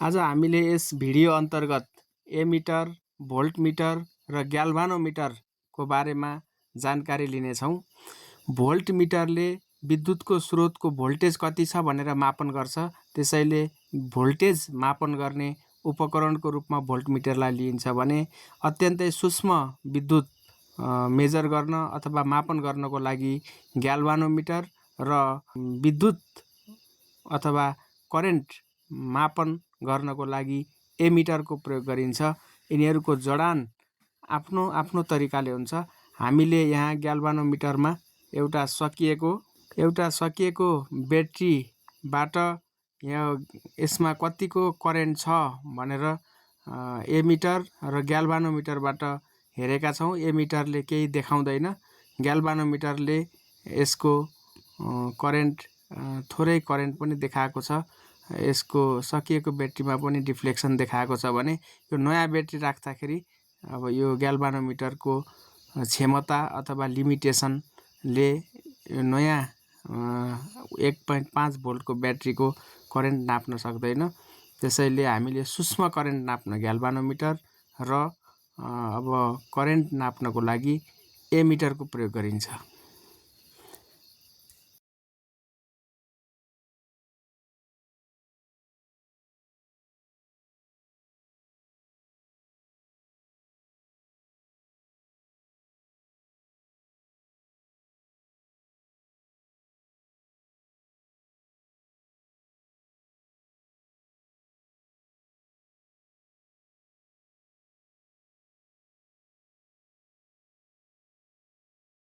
आज हामीले यस भिडियो अन्तर्गत एमिटर, भोल्टमिटर र ग्याल्भानोमिटरको बारेमा जानकारी लिनेछौँ। भोल्टमिटरले विद्युतको स्रोतको भोल्टेज कति छ भनेर मापन गर्छ। त्यसैले भोल्टेज मापन गर्ने उपकरणको रूपमा भोल्टमिटरलाई लिइन्छ भने अत्यन्तै सूक्ष्म विद्युत मेजर गर्न अथवा मापन गर्नको लागि ग्याल्भानोमिटर र विद्युत अथवा करेन्ट मापन गर्नको लागि एमिटरको प्रयोग गरिन्छ। यिनीहरूको जडान आफ्नो आफ्नो तरिकाले हुन्छ। हामीले यहाँ ग्याल्भानोमिटरमा एउटा सकिएको ब्याट्रीबाट यसमा कतिको करेन्ट छ भनेर एमिटर र ग्याल्भानोमिटरबाट हेरेका छौँ। एमिटरले केही देखाउँदैन, ग्याल्भानोमिटरले यसको करेन्ट थोरै करेन्ट पनि देखाएको छ। यसको सकिएको ब्याट्रीमा पनि डिफ्लेक्सन देखाएको छ भने यो नयाँ ब्याट्री राख्दाखेरि अब यो ग्याल्भानोमिटरको क्षमता अथवा लिमिटेसनले नयाँ 1.5 भोल्टको ब्याट्रीको करेन्ट नाप्न सक्दैन। त्यसैले हामीले सूक्ष्म करेन्ट नाप्न ग्याल्भानोमिटर र अब करेन्ट नाप्नको लागि एमिटरको प्रयोग गरिन्छ।